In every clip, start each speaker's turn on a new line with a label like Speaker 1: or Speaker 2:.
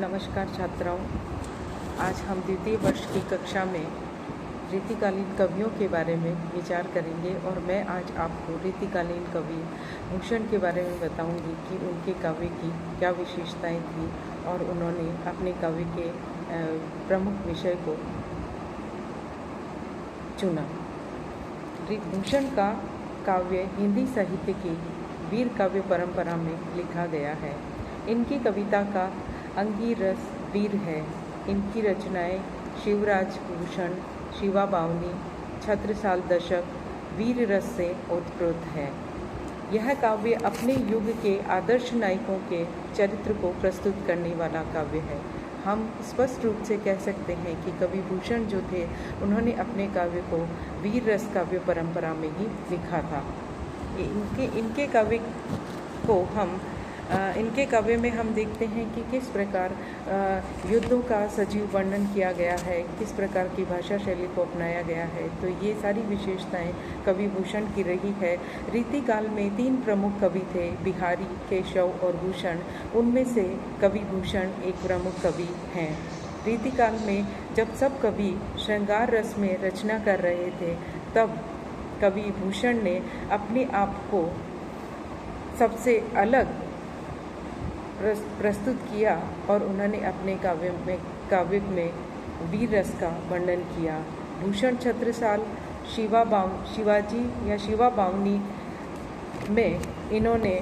Speaker 1: नमस्कार छात्राओं, आज हम द्वितीय वर्ष की कक्षा में रीतिकालीन कवियों के बारे में विचार करेंगे और मैं आज आपको रीतिकालीन कवि भूषण के बारे में बताऊंगी कि उनके काव्य की क्या विशेषताएं थी और उन्होंने अपने काव्य के प्रमुख विषय को चुना। भूषण का काव्य हिंदी साहित्य की वीर काव्य परंपरा में लिखा गया है। इनकी कविता का अंगिरस वीर है। इनकी रचनाएं शिवराज भूषण, शिवा बावनी, छत्रसाल दशक, वीर रस से ओतप्रोत है। यह काव्य अपने युग के आदर्श नायकों के चरित्र को प्रस्तुत करने वाला काव्य है। हम स्पष्ट रूप से कह सकते हैं कि कवि भूषण जो थे उन्होंने अपने काव्य को वीर रस काव्य परंपरा में ही लिखा था। इनके काव्य में हम देखते हैं कि किस प्रकार युद्धों का सजीव वर्णन किया गया है, किस प्रकार की भाषा शैली को अपनाया गया है। तो ये सारी विशेषताएं कवि भूषण की रही है। रीतिकाल में 3 प्रमुख कवि थे, बिहारी, केशव और भूषण। उनमें से कवि भूषण एक प्रमुख कवि हैं। रीतिकाल में जब सब कवि श्रृंगार रस में रचना कर रहे थे, तब कवि भूषण ने अपने आप को सबसे अलग प्रस्तुत किया और उन्होंने अपने काव्य में वीर रस का वर्णन किया। भूषण छत्रसाल, शिवाजी या शिवा बावनी में इन्होंने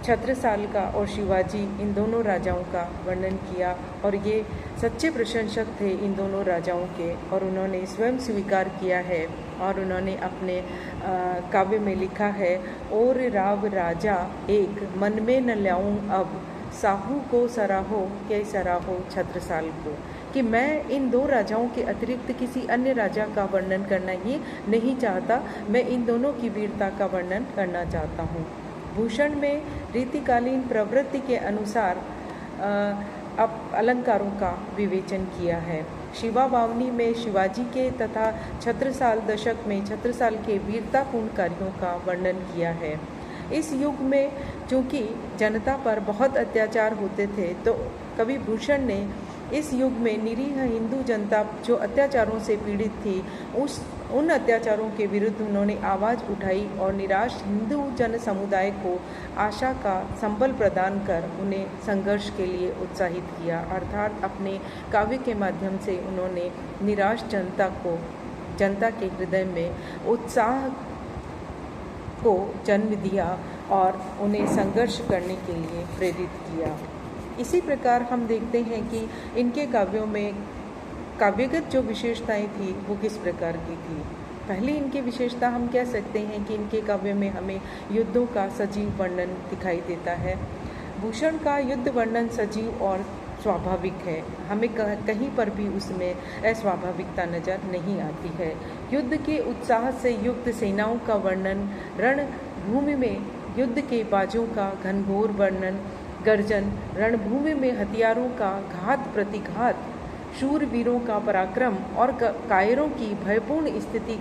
Speaker 1: छत्रसाल का और शिवाजी इन दोनों राजाओं का वर्णन किया और ये सच्चे प्रशंसक थे इन दोनों राजाओं के, और उन्होंने स्वयं स्वीकार किया है और उन्होंने अपने काव्य में लिखा है, और राव राजा एक मन में न ल्याऊं अब, साहू को सराहो के सराहो छत्रसाल को, कि मैं इन 2 राजाओं के अतिरिक्त किसी अन्य राजा का वर्णन करना ही नहीं चाहता, मैं इन दोनों की वीरता का वर्णन करना चाहता हूँ। भूषण में रीतिकालीन प्रवृत्ति के अनुसार अलंकारों का विवेचन किया है। शिवा बावनी में शिवाजी के तथा छत्रसाल दशक में छत्रसाल के वीरतापूर्ण कार्यों का वर्णन किया है। इस युग में चूँकि जनता पर बहुत अत्याचार होते थे, तो कवि भूषण ने इस युग में निरीह हिंदू जनता जो अत्याचारों से पीड़ित थी, उन अत्याचारों के विरुद्ध उन्होंने आवाज़ उठाई और निराश हिंदू जन समुदाय को आशा का संबल प्रदान कर उन्हें संघर्ष के लिए उत्साहित किया। अर्थात अपने काव्य के माध्यम से उन्होंने निराश जनता के हृदय में उत्साह को जन्म दिया और उन्हें संघर्ष करने के लिए प्रेरित किया। इसी प्रकार हम देखते हैं कि इनके काव्यों में काव्यगत जो विशेषताएं थी वो किस प्रकार की थी। पहली इनकी विशेषता हम कह सकते हैं कि इनके काव्य में हमें युद्धों का सजीव वर्णन दिखाई देता है। भूषण का युद्ध वर्णन सजीव और स्वाभाविक है, हमें कहीं पर भी उसमें अस्वाभाविकता नज़र नहीं आती है। युद्ध के उत्साह से युक्त सेनाओं का वर्णन, रणभूमि में युद्ध के बाजों का घनघोर वर्णन, गर्जन, रणभूमि में हथियारों का घात प्रतिघात, शूरवीरों का पराक्रम और कायरों की भयपूर्ण स्थिति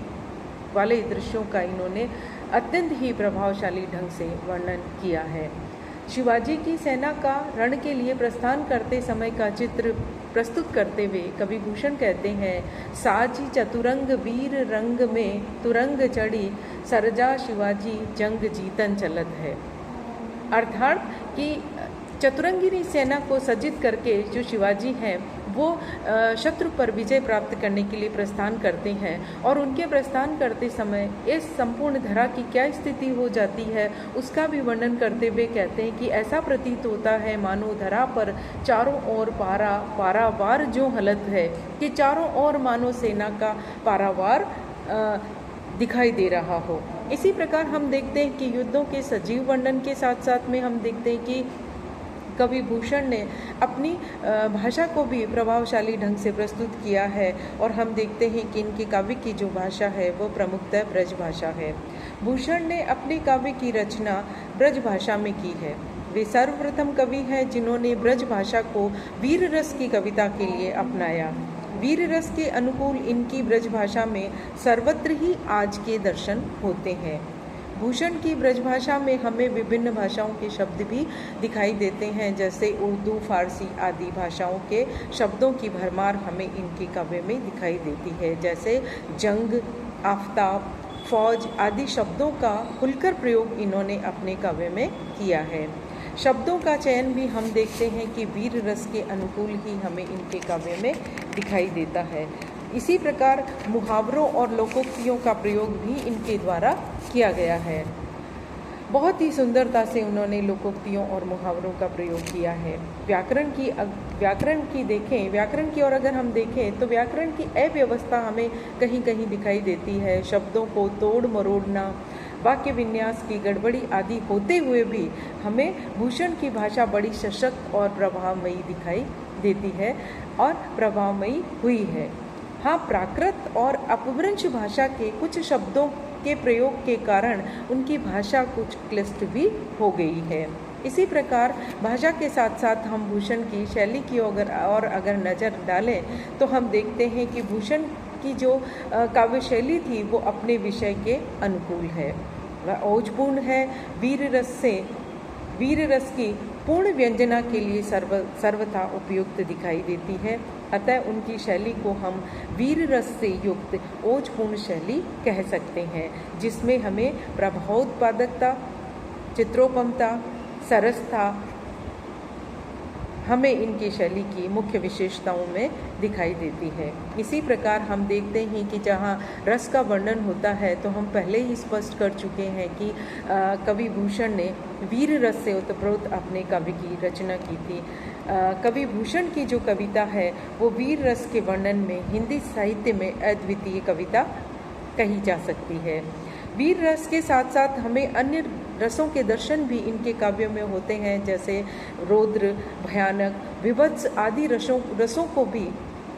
Speaker 1: वाले दृश्यों का इन्होंने अत्यंत ही प्रभावशाली ढंग से वर्णन किया है। शिवाजी की सेना का रण के लिए प्रस्थान करते समय का चित्र प्रस्तुत करते हुए कवि भूषण कहते हैं, साजी चतुरंग वीर रंग में तुरंग चढ़ी, सरजा शिवाजी जंग जीतन चलत है। अर्थात कि चतुरंगिनी सेना को सज्जित करके जो शिवाजी हैं वो शत्रु पर विजय प्राप्त करने के लिए प्रस्थान करते हैं, और उनके प्रस्थान करते समय इस संपूर्ण धरा की क्या स्थिति हो जाती है उसका भी वर्णन करते हुए कहते हैं कि ऐसा प्रतीत होता है मानो धरा पर चारों ओर पारावार जो हालत है, कि चारों ओर मानो सेना का पारावार दिखाई दे रहा हो। इसी प्रकार हम देखते हैं कि युद्धों के सजीव वर्णन के साथ साथ में हम देखते हैं कि कवि भूषण ने अपनी भाषा को भी प्रभावशाली ढंग से प्रस्तुत किया है, और हम देखते हैं कि इनके काव्य की जो भाषा है वो प्रमुखतः ब्रज भाषा है। भूषण ने अपने काव्य की रचना ब्रज भाषा में की है। वे सर्वप्रथम कवि हैं जिन्होंने ब्रज भाषा को वीर रस की कविता के लिए अपनाया। वीर रस के अनुकूल इनकी ब्रज भाषा में सर्वत्र ही आज के दर्शन होते हैं। भूषण की ब्रजभाषा में हमें विभिन्न भाषाओं के शब्द भी दिखाई देते हैं, जैसे उर्दू, फारसी आदि भाषाओं के शब्दों की भरमार हमें इनके काव्य में दिखाई देती है। जैसे जंग, आफताब, फौज आदि शब्दों का खुलकर प्रयोग इन्होंने अपने काव्य में किया है। शब्दों का चयन भी हम देखते हैं कि वीर रस के अनुकूल ही हमें इनके काव्य में दिखाई देता है। इसी प्रकार मुहावरों और लोकोक्तियों का प्रयोग भी इनके द्वारा किया गया है। बहुत ही सुंदरता से उन्होंने लोकोक्तियों और मुहावरों का प्रयोग किया है। व्याकरण की और अगर हम देखें तो व्याकरण की अव्यवस्था हमें कहीं कहीं दिखाई देती है। शब्दों को तोड़ मरोड़ना, वाक्य विन्यास की गड़बड़ी आदि होते हुए भी हमें भूषण की भाषा बड़ी सशक्त और प्रभावमयी दिखाई देती है और प्रभावमयी हुई है। हाँ, प्राकृत और अपभ्रंश भाषा के कुछ शब्दों के प्रयोग के कारण उनकी भाषा कुछ क्लिष्ट भी हो गई है। इसी प्रकार भाषा के साथ साथ हम भूषण की शैली की अगर नज़र डालें तो हम देखते हैं कि भूषण की जो काव्य शैली थी वो अपने विषय के अनुकूल है। वह ओजपूर्ण है। वीर रस की पूर्ण व्यंजना के लिए सर्वथा उपयुक्त दिखाई देती है। अतः उनकी शैली को हम वीर रस से युक्त ओजपूर्ण शैली कह सकते हैं, जिसमें हमें प्रभावोत्पादकता, चित्रोपमता, सरसता हमें इनकी शैली की मुख्य विशेषताओं में दिखाई देती है। इसी प्रकार हम देखते हैं कि जहाँ रस का वर्णन होता है तो हम पहले ही स्पष्ट कर चुके हैं कि कवि भूषण ने वीर रस से ओतप्रोत अपने काव्य की रचना की थी। कवि भूषण की जो कविता है वो वीर रस के वर्णन में हिंदी साहित्य में अद्वितीय कविता कही जा सकती है। वीर रस के साथ साथ हमें अन्य रसों के दर्शन भी इनके काव्यों में होते हैं, जैसे रौद्र, भयानक, विभत्स आदि रसों को भी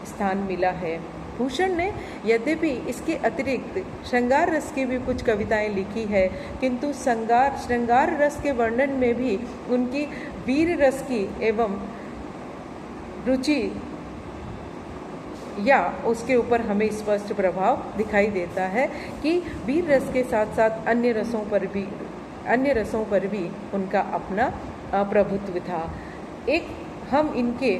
Speaker 1: स्थान मिला है। भूषण ने यद्यपि इसके अतिरिक्त श्रृंगार रस की भी कुछ कविताएं लिखी है, किंतु श्रृंगार रस के वर्णन में भी उनकी वीर रस की एवं रुचि या उसके ऊपर हमें स्पष्ट प्रभाव दिखाई देता है कि वीर रस के साथ साथ अन्य रसों पर भी उनका अपना प्रभुत्व था। एक हम इनके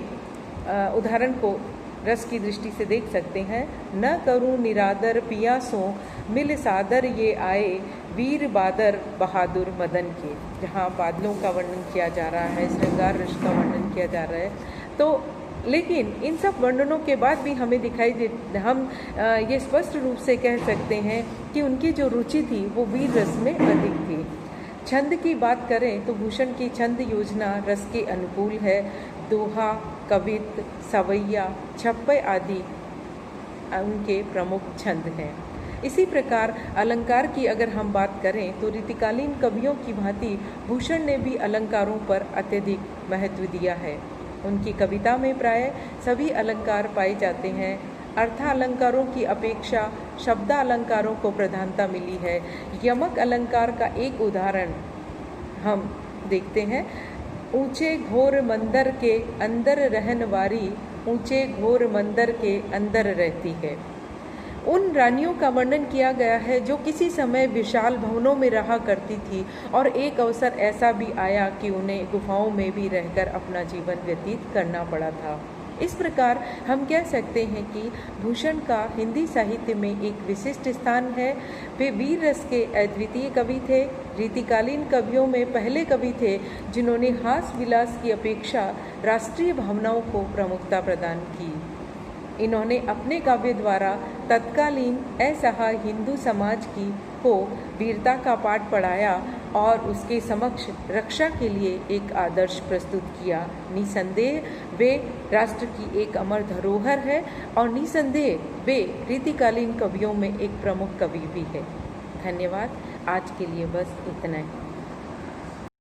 Speaker 1: उदाहरण को रस की दृष्टि से देख सकते हैं। न करूं निरादर पियासों, मिल सादर ये आए, वीर बादर बहादुर मदन के। जहाँ बादलों का वर्णन किया जा रहा है, श्रृंगार रस का वर्णन किया जा रहा है, तो लेकिन इन सब वर्णनों के बाद भी हमें हम ये स्पष्ट रूप से कह सकते हैं कि उनकी जो रुचि थी वो वीर रस में अधिक थी। छंद की बात करें तो भूषण की छंद योजना रस के अनुकूल है। दोहा, कवित्त, सवैया, छप्पय आदि उनके प्रमुख छंद हैं। इसी प्रकार अलंकार की अगर हम बात करें तो रीतिकालीन कवियों की भांति भूषण ने भी अलंकारों पर अत्यधिक महत्व दिया है। उनकी कविता में प्राय सभी अलंकार पाए जाते हैं। अर्थालंकारों की अपेक्षा शब्दालंकारों को प्रधानता मिली है। यमक अलंकार का एक उदाहरण हम देखते हैं। ऊंचे घोर मंदिर के अंदर रहन वारी, ऊंचे घोर मंदिर के अंदर रहती है। उन रानियों का वर्णन किया गया है जो किसी समय विशाल भवनों में रहा करती थी और एक अवसर ऐसा भी आया कि उन्हें गुफाओं में भी रहकर अपना जीवन व्यतीत करना पड़ा था। इस प्रकार हम कह सकते हैं कि भूषण का हिंदी साहित्य में एक विशिष्ट स्थान है। वे वीर रस के अद्वितीय कवि थे। रीतिकालीन कवियों में पहले कवि थे जिन्होंने हास विलास की अपेक्षा राष्ट्रीय भावनाओं को प्रमुखता प्रदान की। इन्होंने अपने काव्य द्वारा तत्कालीन असहाय हिंदू समाज को वीरता का पाठ पढ़ाया और उसके समक्ष रक्षा के लिए एक आदर्श प्रस्तुत किया। निसंदेह वे राष्ट्र की एक अमर धरोहर है और निसंदेह वे रीतिकालीन कवियों में एक प्रमुख कवि भी है। धन्यवाद। आज के लिए बस इतना ही।